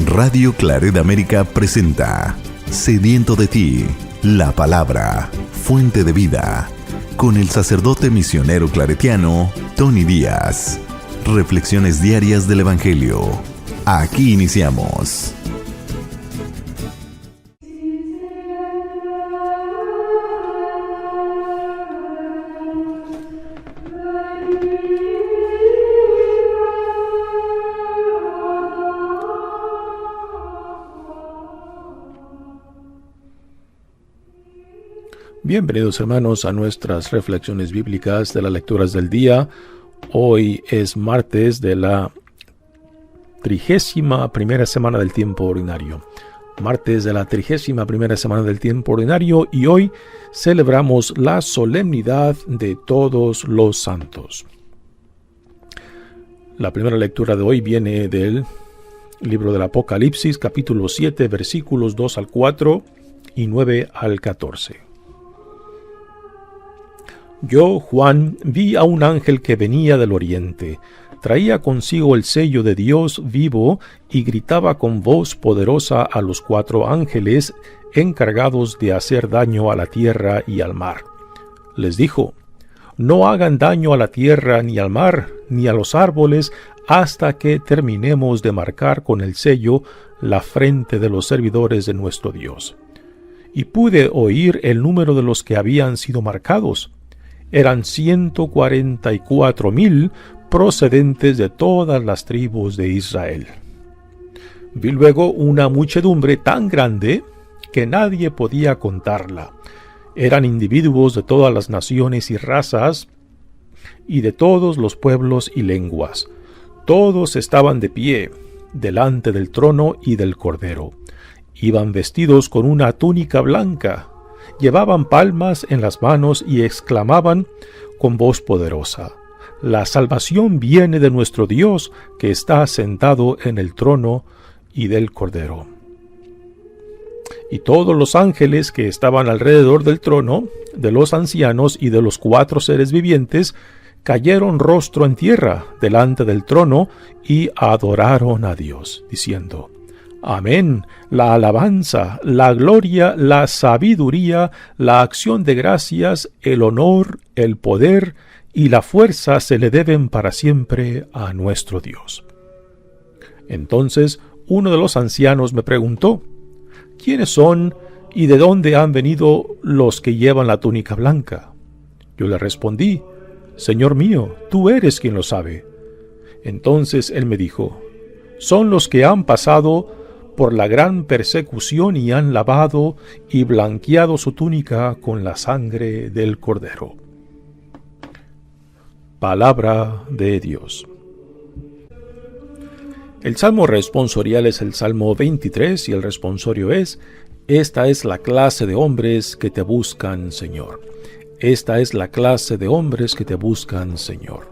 Radio Claret América presenta Sediento de ti, la palabra, fuente de vida, con el sacerdote misionero claretiano Tony Díaz. Reflexiones diarias del Evangelio. Aquí iniciamos. Bienvenidos hermanos a nuestras reflexiones bíblicas de las lecturas del día. Hoy es martes de la 31ª semana del tiempo ordinario. Martes de la 31ª semana del tiempo ordinario, y hoy celebramos la solemnidad de todos los santos. La primera lectura de hoy viene del libro del Apocalipsis, capítulo 7, versículos 2 al 4 y 9 al 14. Yo, Juan, vi a un ángel que venía del oriente. Traía consigo el sello de Dios vivo y gritaba con voz poderosa a los 4 ángeles encargados de hacer daño a la tierra y al mar. Les dijo: no hagan daño a la tierra ni al mar ni a los árboles hasta que terminemos de marcar con el sello la frente de los servidores de nuestro Dios. Y pude oír el número de los que habían sido marcados. Eran 144,000 procedentes de todas las tribus de Israel. Vi luego una muchedumbre tan grande que nadie podía contarla. Eran individuos de todas las naciones y razas y de todos los pueblos y lenguas. Todos estaban de pie delante del trono y del Cordero. Iban vestidos con una túnica blanca. Llevaban palmas en las manos y exclamaban con voz poderosa: la salvación viene de nuestro Dios, que está sentado en el trono y del Cordero. Y todos los ángeles que estaban alrededor del trono, de los ancianos y de los 4 seres vivientes, cayeron rostro en tierra delante del trono y adoraron a Dios, diciendo: Amén. La alabanza, la gloria, la sabiduría, la acción de gracias, el honor, el poder y la fuerza se le deben para siempre a nuestro Dios. Entonces uno de los ancianos me preguntó: ¿quiénes son y de dónde han venido los que llevan la túnica blanca? Yo le respondí: Señor mío, tú eres quien lo sabe. Entonces él me dijo: son los que han pasado por la gran persecución y han lavado y blanqueado su túnica con la sangre del Cordero. Palabra de Dios. El salmo responsorial es el Salmo 23 y el responsorio es: esta es la clase de hombres que te buscan, Señor. Esta es la clase de hombres que te buscan, Señor.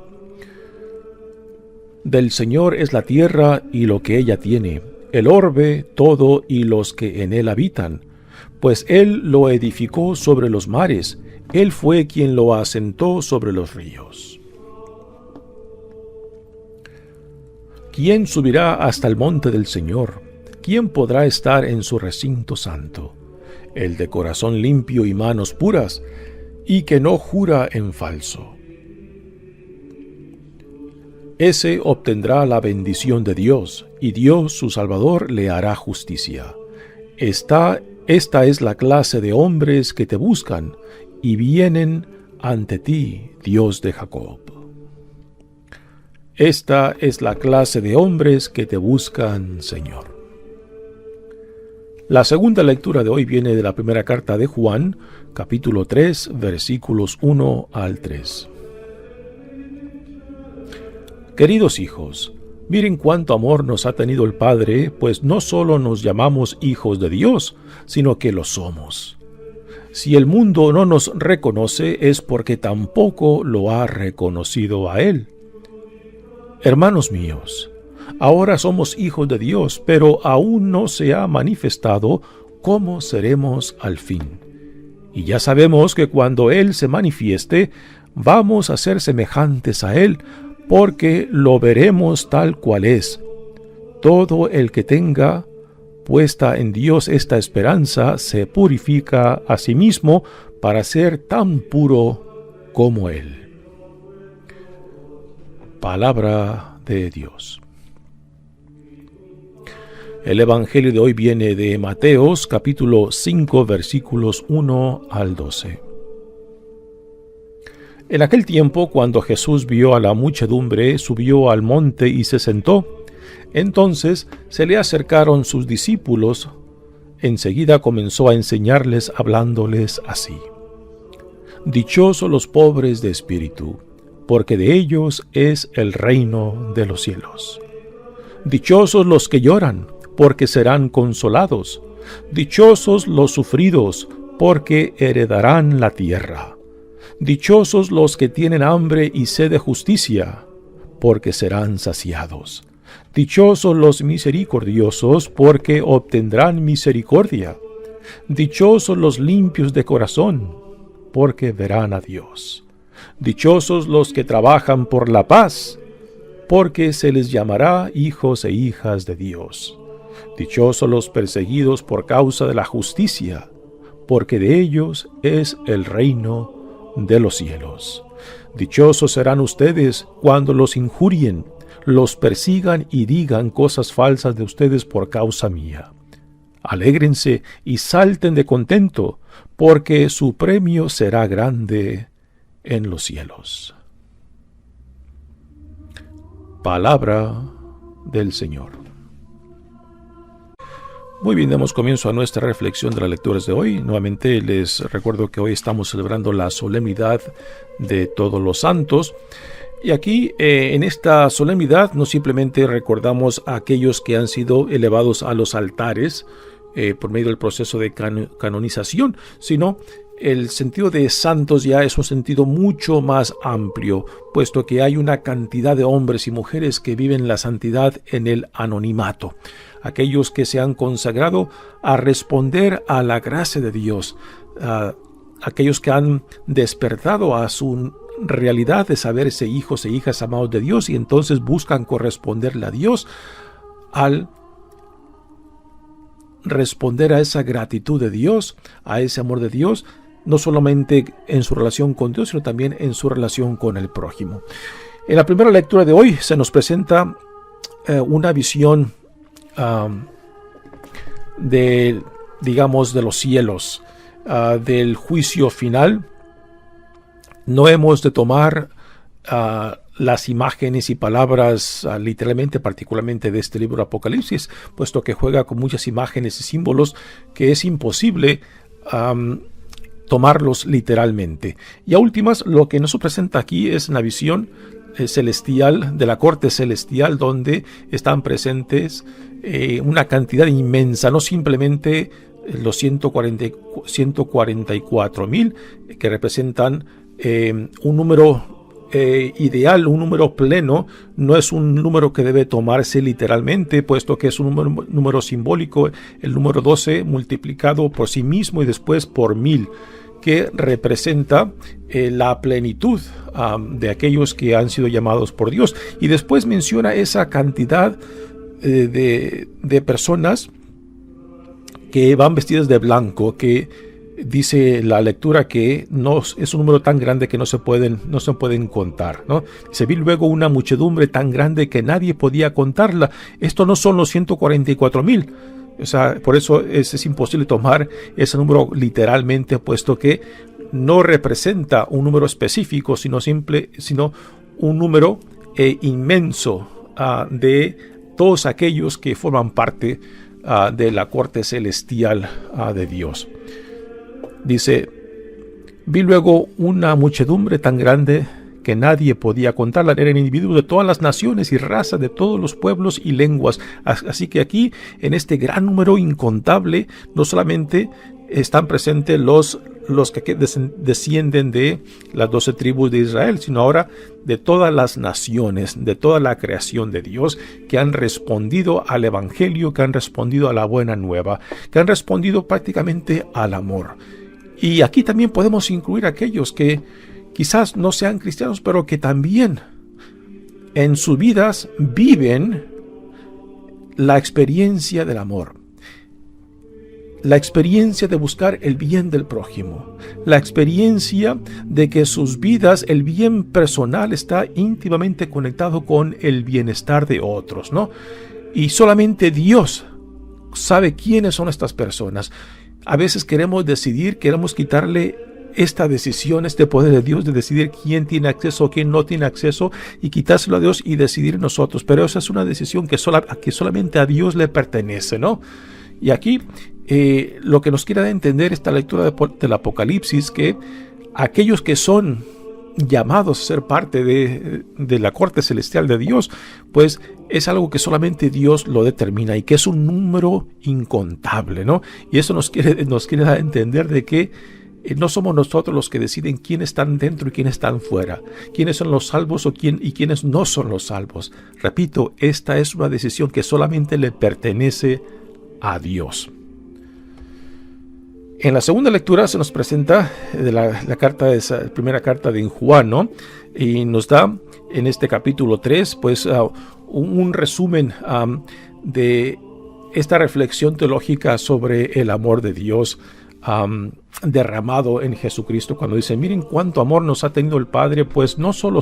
Del Señor es la tierra y lo que ella tiene, el orbe todo y los que en él habitan, pues él lo edificó sobre los mares, él fue quien lo asentó sobre los ríos. ¿Quién subirá hasta el monte del Señor? ¿Quién podrá estar en su recinto santo? El de corazón limpio y manos puras, y que no jura en falso. Ese obtendrá la bendición de Dios, y Dios su Salvador le hará justicia. Esta es la clase de hombres que te buscan, y vienen ante ti, Dios de Jacob. Esta es la clase de hombres que te buscan, Señor. La segunda lectura de hoy viene de la primera carta de Juan, capítulo 3, versículos 1 al 3. Queridos hijos, miren cuánto amor nos ha tenido el Padre, pues no solo nos llamamos hijos de Dios, sino que lo somos. Si el mundo no nos reconoce es porque tampoco lo ha reconocido a Él. Hermanos míos, ahora somos hijos de Dios, pero aún no se ha manifestado cómo seremos al fin. Y ya sabemos que cuando Él se manifieste, vamos a ser semejantes a Él, porque lo veremos tal cual es. todo el que tenga puesta en Dios esta esperanza se purifica a sí mismo para ser tan puro como Él. Palabra de Dios. El Evangelio de hoy viene de Mateos, capítulo 5, versículos 1 al 12. En aquel tiempo, cuando Jesús vio a la muchedumbre, subió al monte y se sentó. Entonces se le acercaron sus discípulos. Enseguida comenzó a enseñarles hablándoles así: Dichosos los pobres de espíritu, porque de ellos es el reino de los cielos. Dichosos los que lloran, porque serán consolados. Dichosos los sufridos, porque heredarán la tierra. Dichosos los que tienen hambre y sed de justicia, porque serán saciados. Dichosos los misericordiosos, porque obtendrán misericordia. Dichosos los limpios de corazón, porque verán a Dios. Dichosos los que trabajan por la paz, porque se les llamará hijos e hijas de Dios. Dichosos los perseguidos por causa de la justicia, porque de ellos es el reino de los cielos. Dichosos serán ustedes cuando los injurien, los persigan y digan cosas falsas de ustedes por causa mía. Alégrense y salten de contento, porque su premio será grande en los cielos. Palabra del Señor. Muy bien, damos comienzo a nuestra reflexión de las lecturas de hoy. Nuevamente les recuerdo que hoy estamos celebrando la solemnidad de todos los santos. Y aquí, en esta solemnidad, no simplemente recordamos a aquellos que han sido elevados a los altares por medio del proceso de canonización, sino el sentido de santos ya es un sentido mucho más amplio, puesto que hay una cantidad de hombres y mujeres que viven la santidad en el anonimato. Aquellos que se han consagrado a responder a la gracia de Dios, aquellos que han despertado a su realidad de saberse hijos e hijas amados de Dios y entonces buscan corresponderle a Dios al responder a esa gratitud de Dios, a ese amor de Dios, no solamente en su relación con Dios, sino también en su relación con el prójimo. En la primera lectura de hoy se nos presenta una visión de los cielos, del juicio final. No hemos de tomar las imágenes y palabras literalmente, particularmente de este libro Apocalipsis, puesto que juega con muchas imágenes y símbolos que es imposible tomarlos literalmente. Y a últimas, lo que nos presenta aquí es una visión celestial, de la corte celestial, donde están presentes una cantidad inmensa, no simplemente los 144,000 que representan un número ideal, un número pleno. No es un número que debe tomarse literalmente, puesto que es un número simbólico, el número 12 multiplicado por sí mismo y después por 1000, que representa la plenitud de aquellos que han sido llamados por Dios. Y después menciona esa cantidad de personas que van vestidas de blanco, que dice la lectura que no es un número tan grande que no se pueden contar, ¿no? Se vi luego una muchedumbre tan grande que nadie podía contarla. Esto no son los 144,000. O sea, por eso es imposible tomar ese número literalmente, puesto que no representa un número específico, sino un número inmenso de todos aquellos que forman parte de la corte celestial de Dios. Dice: vi luego una muchedumbre tan grande que nadie podía contarla. Eran individuos de todas las naciones y razas, de todos los pueblos y lenguas. Así que aquí, en este gran número incontable, no solamente están presentes los que descienden de las 12 tribus de Israel, sino ahora de todas las naciones, de toda la creación de Dios, que han respondido al Evangelio, que han respondido a la buena nueva, que han respondido prácticamente al amor. Y aquí también podemos incluir a aquellos que quizás no sean cristianos, pero que también en sus vidas viven la experiencia del amor, la experiencia de buscar el bien del prójimo, la experiencia de que sus vidas, el bien personal está íntimamente conectado con el bienestar de otros, ¿no? Y solamente Dios sabe quiénes son estas personas. A veces queremos decidir, queremos quitarle esta decisión, este poder de Dios de decidir quién tiene acceso o quién no tiene acceso y quitárselo a Dios y decidir nosotros. Pero esa es una decisión que solamente a Dios le pertenece, ¿no? Y aquí lo que nos quiere dar a entender esta lectura del Apocalipsis, que aquellos que son llamados a ser parte de la corte celestial de Dios, pues es algo que solamente Dios lo determina y que es un número incontable, ¿no? Y eso nos quiere dar a entender de que no somos nosotros los que deciden quiénes están dentro y quiénes están fuera, quiénes son los salvos y quiénes no son los salvos. Repito, esta es una decisión que solamente le pertenece a Dios. En la segunda lectura se nos presenta de la primera carta de Juan, ¿no? Y nos da en este capítulo 3, pues un resumen de esta reflexión teológica sobre el amor de Dios derramado en Jesucristo, cuando dice: miren cuánto amor nos ha tenido el Padre, pues no solo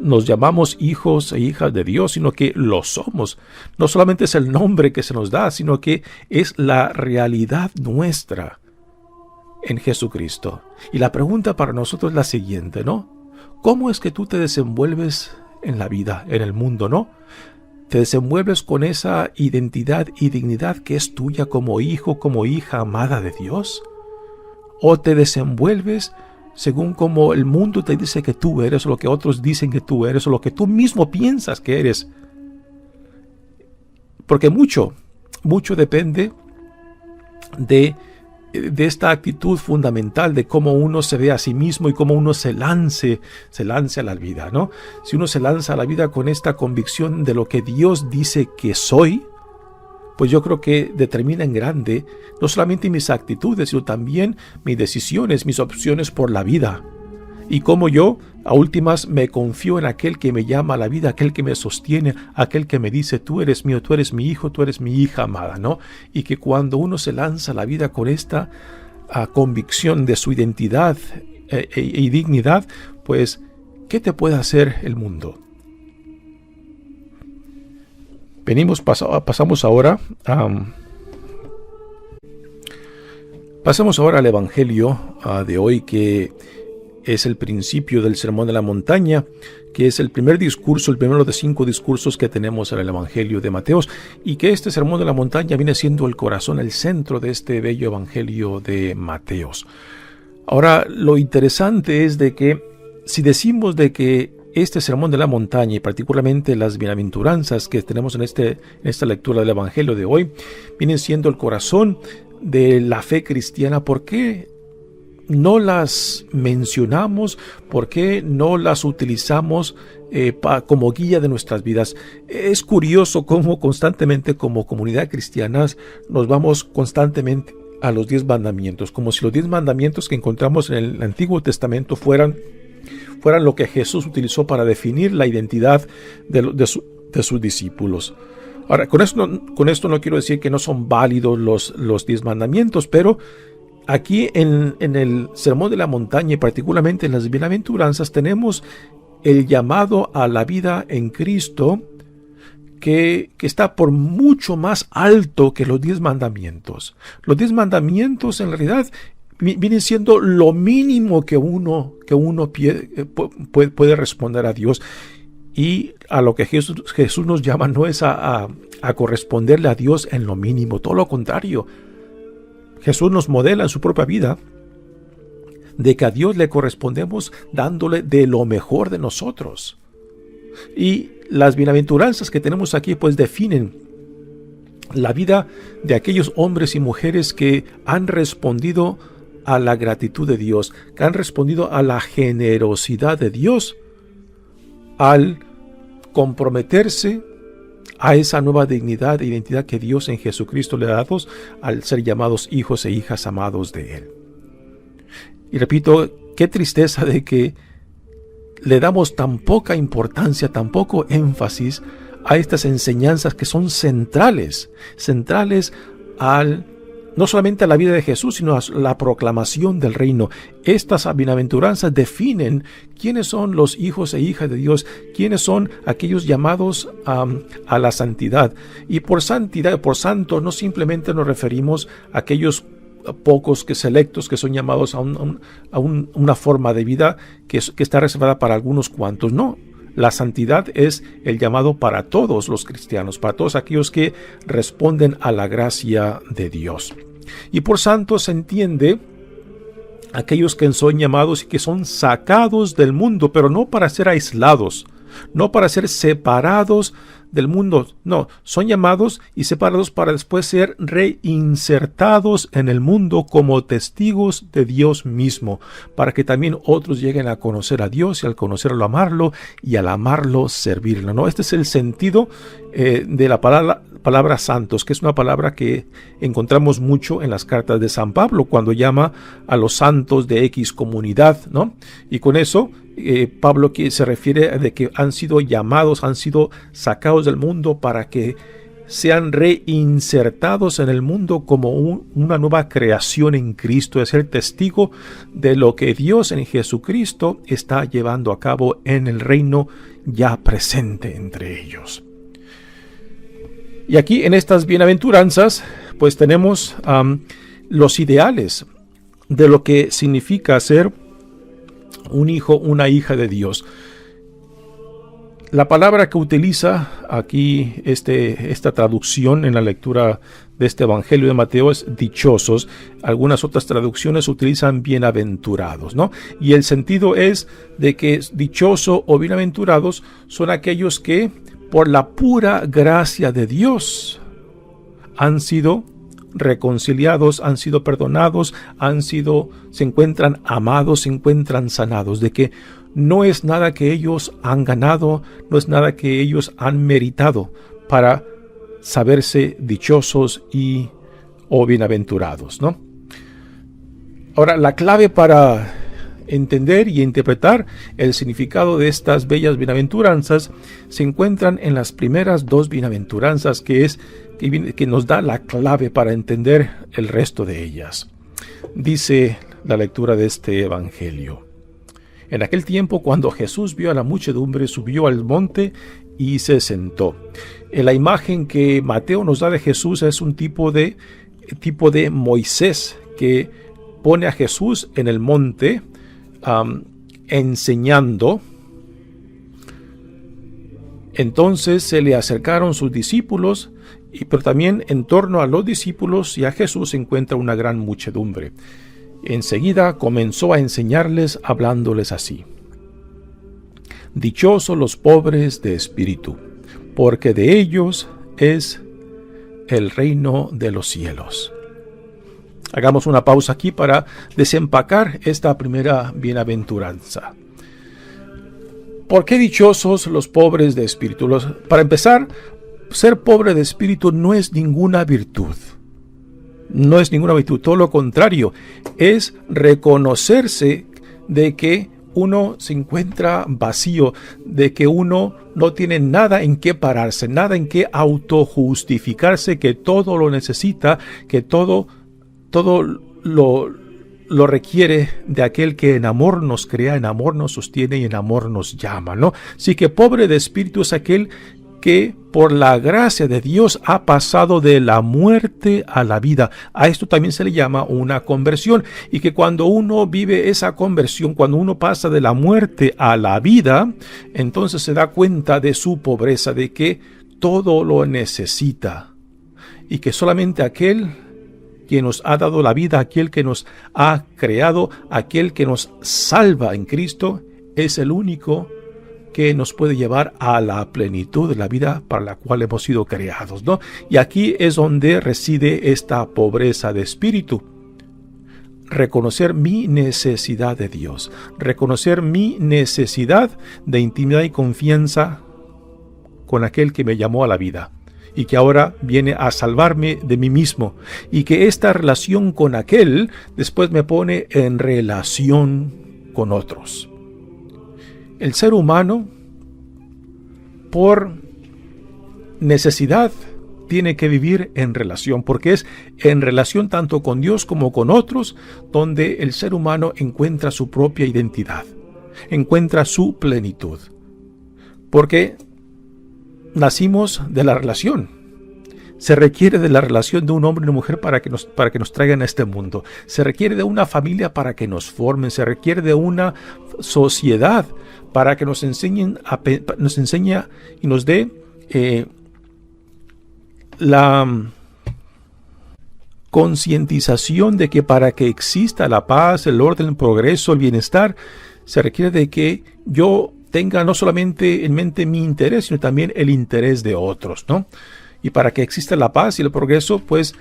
nos llamamos hijos e hijas de Dios, sino que lo somos. No solamente es el nombre que se nos da, sino que es la realidad nuestra en Jesucristo. Y la pregunta para nosotros es la siguiente, ¿no? ¿Cómo es que tú te desenvuelves en la vida, en el mundo, ¿no? ¿Te desenvuelves con esa identidad y dignidad que es tuya como hijo, como hija amada de Dios? ¿O te desenvuelves según como el mundo te dice que tú eres, o lo que otros dicen que tú eres, o lo que tú mismo piensas que eres? Porque mucho depende de esta actitud fundamental de cómo uno se ve a sí mismo y cómo uno se lance a la vida, ¿no? Si uno se lanza a la vida con esta convicción de lo que Dios dice que soy, pues yo creo que determina en grande no solamente mis actitudes, sino también mis decisiones, mis opciones por la vida. Y cómo yo, a últimas, me confío en aquel que me llama a la vida, aquel que me sostiene, aquel que me dice: tú eres mío, tú eres mi hijo, tú eres mi hija amada, ¿no? Y que cuando uno se lanza a la vida con esta convicción de su identidad y dignidad, pues, ¿qué te puede hacer el mundo? Pasamos ahora al Evangelio de hoy, que es el principio del Sermón de la Montaña, que es el primer discurso, el primero de 5 discursos que tenemos en el Evangelio de Mateo, y que este Sermón de la Montaña viene siendo el corazón, el centro de este bello Evangelio de Mateo. Ahora, lo interesante es de que si decimos de que este Sermón de la Montaña, y particularmente las bienaventuranzas que tenemos en esta lectura del Evangelio de hoy, vienen siendo el corazón de la fe cristiana, ¿por qué no las mencionamos? ¿Por qué no las utilizamos como guía de nuestras vidas? Es curioso cómo constantemente como comunidad cristiana nos vamos constantemente a los 10 mandamientos, como si los 10 mandamientos que encontramos en el Antiguo Testamento fueran lo que Jesús utilizó para definir la identidad de sus discípulos. Ahora, con esto no quiero decir que no son válidos los 10 mandamientos, pero aquí en el Sermón de la Montaña, y particularmente en las bienaventuranzas, tenemos el llamado a la vida en Cristo que está por mucho más alto que los 10 mandamientos. Los 10 mandamientos en realidad vienen siendo lo mínimo que uno puede responder a Dios. Y a lo que Jesús nos llama no es a corresponderle a Dios en lo mínimo, todo lo contrario. Jesús nos modela en su propia vida de que a Dios le correspondemos dándole de lo mejor de nosotros. Y las bienaventuranzas que tenemos aquí pues definen la vida de aquellos hombres y mujeres que han respondido a la gratitud de Dios, que han respondido a la generosidad de Dios al comprometerse a esa nueva dignidad e identidad que Dios en Jesucristo le ha dado al ser llamados hijos e hijas amados de Él. Y repito, qué tristeza de que le damos tan poca importancia, tan poco énfasis a estas enseñanzas que son centrales no solamente a la vida de Jesús, sino a la proclamación del reino. Estas bienaventuranzas definen quiénes son los hijos e hijas de Dios, quiénes son aquellos llamados a la santidad. Y por santidad, por santos, no simplemente nos referimos a aquellos pocos selectos que son llamados a una forma de vida que está reservada para algunos cuantos. No. La santidad es el llamado para todos los cristianos, para todos aquellos que responden a la gracia de Dios. Y por santos se entiende aquellos que son llamados y que son sacados del mundo, pero no para ser aislados, no para ser separados del mundo. No, son llamados y separados para después ser reinsertados en el mundo como testigos de Dios mismo, para que también otros lleguen a conocer a Dios y al conocerlo amarlo y al amarlo servirlo, ¿no? Este es el sentido de la palabra santos, que es una palabra que encontramos mucho en las cartas de San Pablo cuando llama a los santos de X comunidad, ¿no? Y con eso Pablo que se refiere de que han sido llamados, han sido sacados del mundo para que sean reinsertados en el mundo como una nueva creación en Cristo, es ser testigo de lo que Dios en Jesucristo está llevando a cabo en el reino ya presente entre ellos. Y aquí en estas bienaventuranzas pues tenemos los ideales de lo que significa ser un hijo, una hija de Dios. La palabra que utiliza aquí esta traducción en la lectura de este Evangelio de Mateo es dichosos. Algunas otras traducciones utilizan bienaventurados, ¿no? Y el sentido es de que dichoso o bienaventurados son aquellos que por la pura gracia de Dios han sido reconciliados, han sido perdonados, se encuentran amados, se encuentran sanados, de que no es nada que ellos han ganado, no es nada que ellos han meritado para saberse dichosos o bienaventurados, ¿no? Ahora, la clave para entender y interpretar el significado de estas bellas bienaventuranzas se encuentran en las primeras dos bienaventuranzas, que nos da la clave para entender el resto de ellas. Dice la lectura de este Evangelio: en aquel tiempo, cuando Jesús vio a la muchedumbre, subió al monte y se sentó. La imagen que Mateo nos da de Jesús es un tipo de Moisés que pone a Jesús en el monte enseñando. Entonces se le acercaron sus discípulos, pero también en torno a los discípulos y a Jesús se encuentra una gran muchedumbre. Enseguida comenzó a enseñarles hablándoles así: dichosos los pobres de espíritu, porque de ellos es el reino de los cielos. Hagamos una pausa aquí para desempacar esta primera bienaventuranza. ¿Por qué dichosos los pobres de espíritu? Para empezar, ser pobre de espíritu no es ninguna virtud. No es ninguna virtud, todo lo contrario, es reconocerse de que uno se encuentra vacío, de que uno no tiene nada en qué pararse, nada en qué autojustificarse, que todo lo necesita, que todo lo requiere de aquel que en amor nos crea, en amor nos sostiene y en amor nos llama, ¿no? Así que pobre de espíritu es aquel que por la gracia de Dios ha pasado de la muerte a la vida. A esto también se le llama una conversión, y que cuando uno vive esa conversión, cuando uno pasa de la muerte a la vida, entonces se da cuenta de su pobreza, de que todo lo necesita y que solamente aquel que nos ha dado la vida, aquel que nos ha creado, aquel que nos salva en Cristo, es el único que nos puede llevar a la plenitud de la vida para la cual hemos sido creados, ¿no? Y aquí es donde reside esta pobreza de espíritu. Reconocer mi necesidad de Dios, reconocer mi necesidad de intimidad y confianza con aquel que me llamó a la vida y que ahora viene a salvarme de mí mismo, y que esta relación con aquel después me pone en relación con otros. El ser humano, por necesidad tiene que vivir en relación, porque es en relación tanto con Dios como con otros donde el ser humano encuentra su propia identidad, encuentra su plenitud. Porque nacimos de la relación. Se requiere de la relación de un hombre y una mujer para que nos traigan a este mundo. Se requiere de una familia para que nos formen. Se requiere de una sociedad para que nos enseñe y nos dé la concientización de que para que exista la paz, el orden, el progreso, el bienestar, se requiere de que yo tenga no solamente en mente mi interés, sino también el interés de otros, ¿no? Y para que exista la paz y el progreso, pues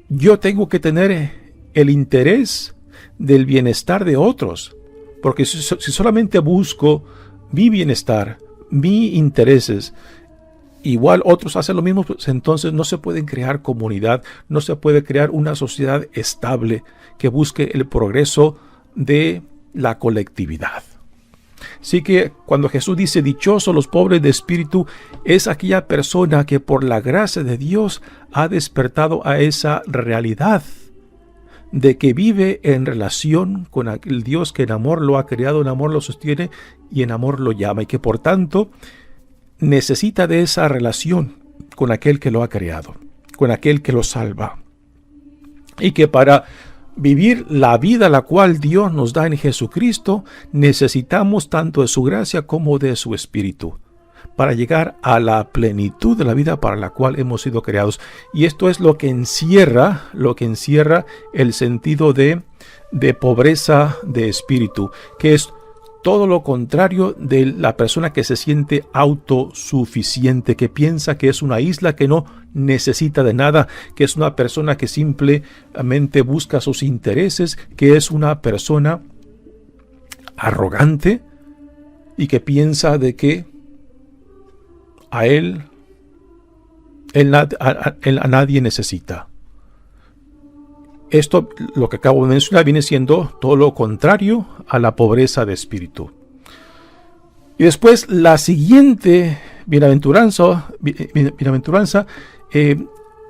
yo tengo que tener el interés del bienestar de otros. Porque si solamente busco mi bienestar, mis intereses, igual otros hacen lo mismo, pues entonces no se pueden crear comunidad, no se puede crear una sociedad estable que busque el progreso de la colectividad. Así que cuando Jesús dice dichosos los pobres de espíritu, es aquella persona que por la gracia de Dios ha despertado a esa realidad de que vive en relación con aquel Dios que en amor lo ha creado, en amor lo sostiene y en amor lo llama, y que por tanto necesita de esa relación con aquel que lo ha creado, con aquel que lo salva, y que para vivir la vida la cual Dios nos da en Jesucristo, necesitamos tanto de su gracia como de su Espíritu, para llegar a la plenitud de la vida para la cual hemos sido creados. Y esto es lo que encierra el sentido de pobreza de espíritu, que es todo lo contrario de la persona que se siente autosuficiente, que piensa que es una isla que no necesita de nada, que es una persona que simplemente busca sus intereses, que es una persona arrogante y que piensa de que a nadie necesita. Esto, lo que acabo de mencionar, viene siendo todo lo contrario a la pobreza de espíritu. Y después la siguiente bienaventuranza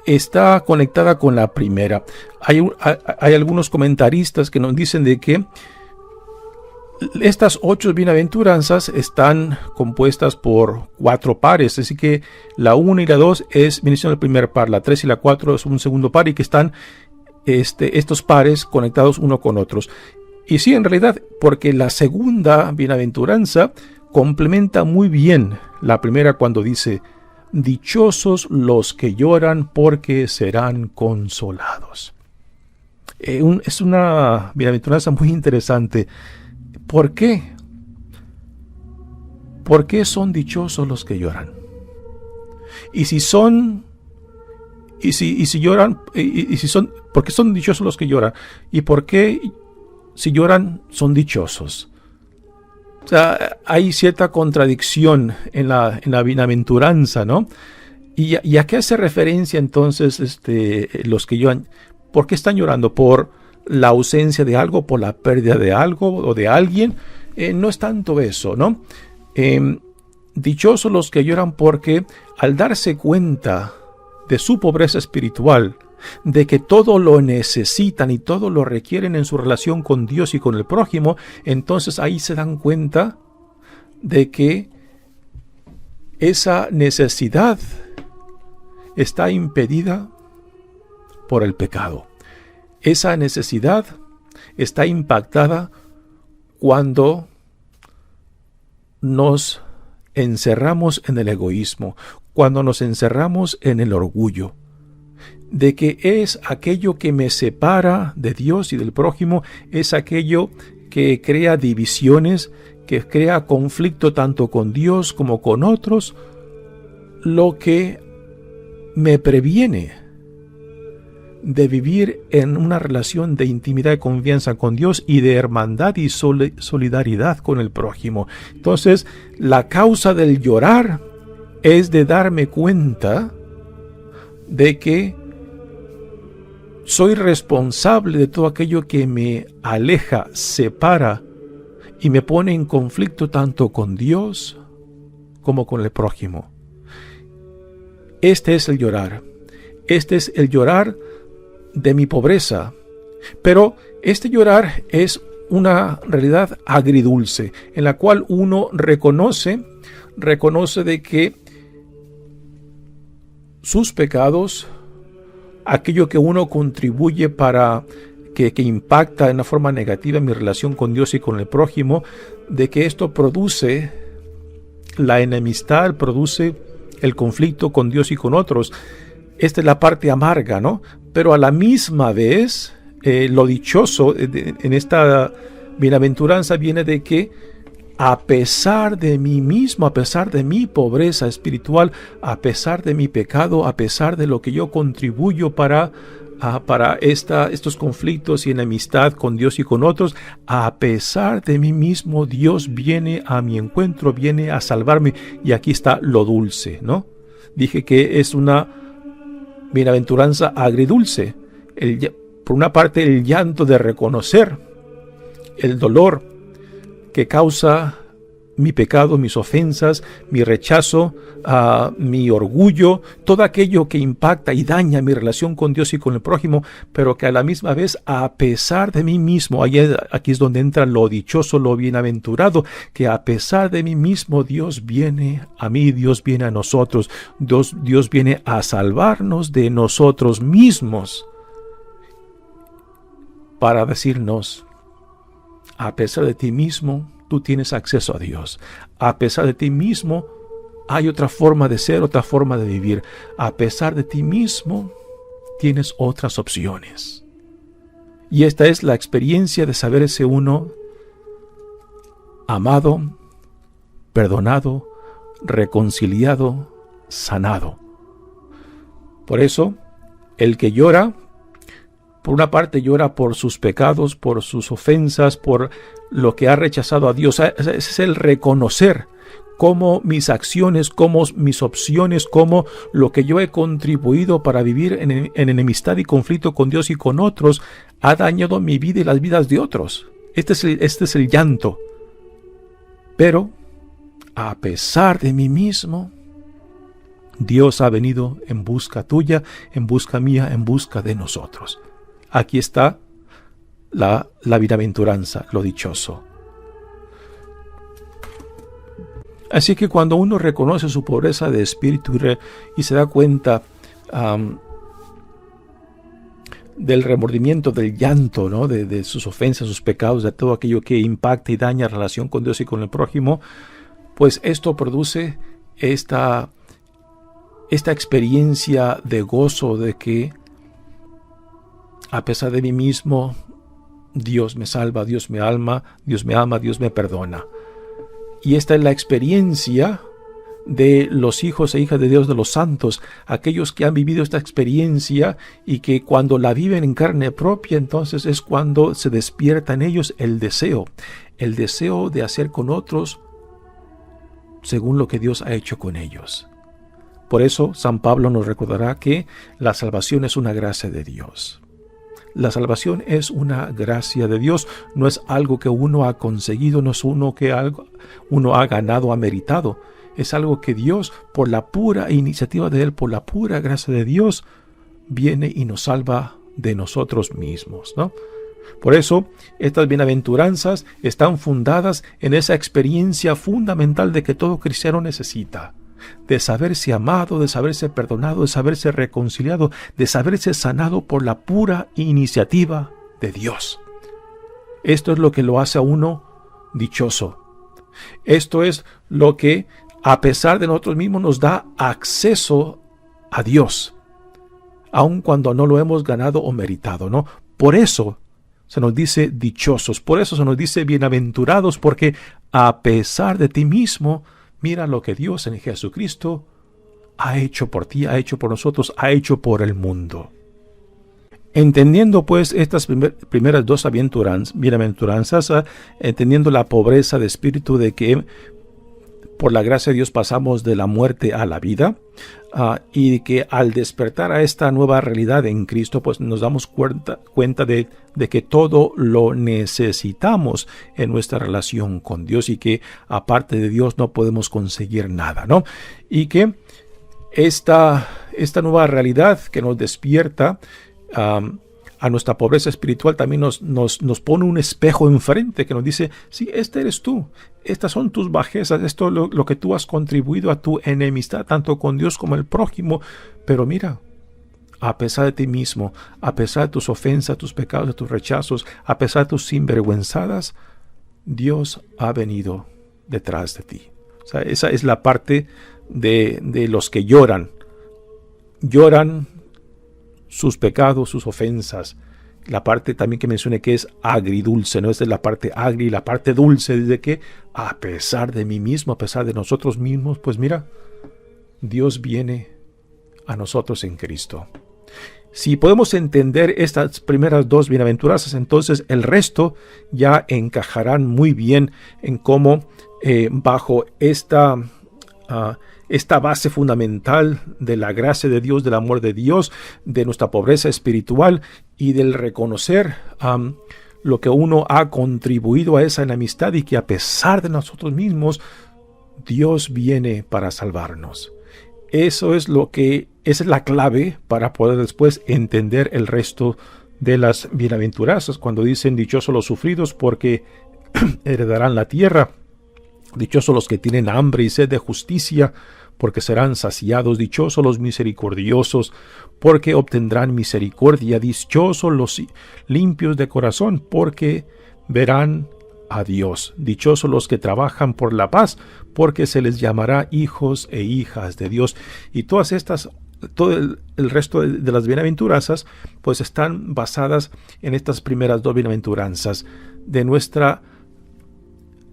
está conectada con la primera. Hay algunos comentaristas que nos dicen de que estas 8 bienaventuranzas están compuestas por 4 pares, así que la 1 y la 2 viene siendo el primer par, la 3 y la 4 es un segundo par, y que están estos pares conectados uno con otros. Y sí, en realidad, porque la segunda bienaventuranza complementa muy bien la primera cuando dice: dichosos los que lloran porque serán consolados. Es una bienaventuranza muy interesante. ¿Por qué? ¿Por qué son dichosos los que lloran? Y si lloran, ¿por qué son dichosos los que lloran? ¿Y por qué si lloran son dichosos? O sea, hay cierta contradicción en la bienaventuranza, ¿no? ¿Y a qué hace referencia entonces los que lloran? ¿Por qué están llorando? ¿Por la ausencia de algo, por la pérdida de algo o de alguien? No es tanto eso, ¿no? Dichosos los que lloran porque al darse cuenta de su pobreza espiritual, de que todo lo necesitan y todo lo requieren en su relación con Dios y con el prójimo, entonces ahí se dan cuenta de que esa necesidad está impedida por el pecado. Esa necesidad está impactada cuando nos encerramos en el egoísmo, cuando nos encerramos en el orgullo, de que es aquello que me separa de Dios y del prójimo, es aquello que crea divisiones, que crea conflicto tanto con Dios como con otros, lo que me previene de vivir en una relación de intimidad y confianza con Dios y de hermandad y solidaridad con el prójimo. Entonces, la causa del llorar es de darme cuenta de que soy responsable de todo aquello que me aleja, separa y me pone en conflicto tanto con Dios como con el prójimo. Este es el llorar. Este es el llorar de mi pobreza. Pero este llorar es una realidad agridulce, en la cual uno reconoce de que sus pecados, aquello que uno contribuye para que impacta de una forma negativa en mi relación con Dios y con el prójimo, de que esto produce la enemistad, produce el conflicto con Dios y con otros. Esta es la parte amarga, ¿no? Pero a la misma vez, lo dichoso en esta bienaventuranza viene de que a pesar de mí mismo, a pesar de mi pobreza espiritual, a pesar de mi pecado, a pesar de lo que yo contribuyo para estos conflictos y enemistad con Dios y con otros, a pesar de mí mismo, Dios viene a mi encuentro, viene a salvarme. Y aquí está lo dulce, ¿no? Dije que es una bienaventuranza agridulce. Por una parte, el llanto de reconocer el dolor que causa mi pecado, mis ofensas, mi rechazo, mi orgullo, todo aquello que impacta y daña mi relación con Dios y con el prójimo, pero que a la misma vez, a pesar de mí mismo, aquí es donde entra lo dichoso, lo bienaventurado, que a pesar de mí mismo, Dios viene a mí, Dios viene a nosotros, Dios viene a salvarnos de nosotros mismos, para decirnos: a pesar de ti mismo, tú tienes acceso a Dios. A pesar de ti mismo, hay otra forma de ser, otra forma de vivir. A pesar de ti mismo, tienes otras opciones. Y esta es la experiencia de saberse uno amado, perdonado, reconciliado, sanado. Por eso, el que llora, por una parte llora por sus pecados, por sus ofensas, por lo que ha rechazado a Dios. Ese es el reconocer cómo mis acciones, cómo mis opciones, cómo lo que yo he contribuido para vivir en enemistad y conflicto con Dios y con otros ha dañado mi vida y las vidas de otros. Este es el llanto. Pero, a pesar de mí mismo, Dios ha venido en busca tuya, en busca mía, en busca de nosotros. Aquí está la bienaventuranza, lo dichoso. Así que cuando uno reconoce su pobreza de espíritu y se da cuenta del remordimiento, del llanto, ¿no? de sus ofensas, sus pecados, de todo aquello que impacta y daña la relación con Dios y con el prójimo, pues esto produce esta experiencia de gozo, de que a pesar de mí mismo, Dios me salva, Dios me ama, Dios me perdona. Y esta es la experiencia de los hijos e hijas de Dios, de los santos, aquellos que han vivido esta experiencia y que cuando la viven en carne propia, entonces es cuando se despierta en ellos el deseo de hacer con otros según lo que Dios ha hecho con ellos. Por eso San Pablo nos recordará que la salvación es una gracia de Dios. La salvación es una gracia de Dios, no es algo que uno ha conseguido, no es uno ha ganado, ha meritado. Es algo que Dios, por la pura iniciativa de Él, por la pura gracia de Dios, viene y nos salva de nosotros mismos, ¿no? Por eso, estas bienaventuranzas están fundadas en esa experiencia fundamental de que todo cristiano necesita, de saberse amado, de saberse perdonado, de saberse reconciliado, de saberse sanado por la pura iniciativa de Dios. Esto es lo que lo hace a uno dichoso. Esto es lo que, a pesar de nosotros mismos, nos da acceso a Dios, aun cuando no lo hemos ganado o meritado, ¿no? Por eso se nos dice dichosos, por eso se nos dice bienaventurados, porque a pesar de ti mismo, mira lo que Dios en Jesucristo ha hecho por ti, ha hecho por nosotros, ha hecho por el mundo. Entendiendo pues estas primeras dos bienaventuranzas, entendiendo la pobreza de espíritu, de que por la gracia de Dios pasamos de la muerte a la vida, y que al despertar a esta nueva realidad en Cristo, pues nos damos cuenta de que todo lo necesitamos en nuestra relación con Dios y que aparte de Dios no podemos conseguir nada, ¿no? Y que esta nueva realidad que nos despierta a nuestra pobreza espiritual también nos pone un espejo enfrente que nos dice, sí, este eres tú, estas son tus bajezas, esto es lo que tú has contribuido a tu enemistad, tanto con Dios como el prójimo, pero mira, a pesar de ti mismo, a pesar de tus ofensas, tus pecados, de tus rechazos, a pesar de tus sinvergüenzadas, Dios ha venido detrás de ti. O sea, esa es la parte de los que lloran sus pecados, sus ofensas. La parte también que mencioné que es agridulce, ¿no? Esta es la parte agria y la parte dulce, de que a pesar de mí mismo, a pesar de nosotros mismos, pues mira, Dios viene a nosotros en Cristo. Si podemos entender estas primeras dos bienaventuranzas, entonces el resto ya encajarán muy bien en cómo bajo esta base fundamental de la gracia de Dios, del amor de Dios, de nuestra pobreza espiritual y del reconocer lo que uno ha contribuido a esa enemistad y que a pesar de nosotros mismos, Dios viene para salvarnos. Esa es la clave para poder después entender el resto de las bienaventuranzas, cuando dicen dichosos los sufridos porque heredarán la tierra. Dichosos los que tienen hambre y sed de justicia, porque serán saciados. Dichosos los misericordiosos, porque obtendrán misericordia. Dichosos los limpios de corazón, porque verán a Dios. Dichosos los que trabajan por la paz, porque se les llamará hijos e hijas de Dios. Y todas estas, todo el resto de las bienaventuranzas, pues están basadas en estas primeras dos bienaventuranzas de nuestra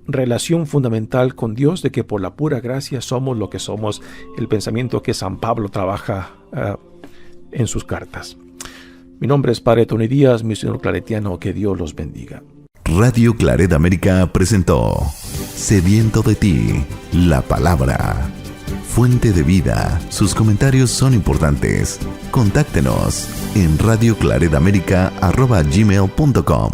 relación fundamental con Dios, de que por la pura gracia somos lo que somos, el pensamiento que San Pablo trabaja en sus cartas. Mi nombre es Padre Tony Díaz, misionero claretiano, que Dios los bendiga. Radio Claret América presentó Sediento de ti, la palabra, fuente de vida. Sus comentarios son importantes. Contáctenos en radioclaretamerica@gmail.com.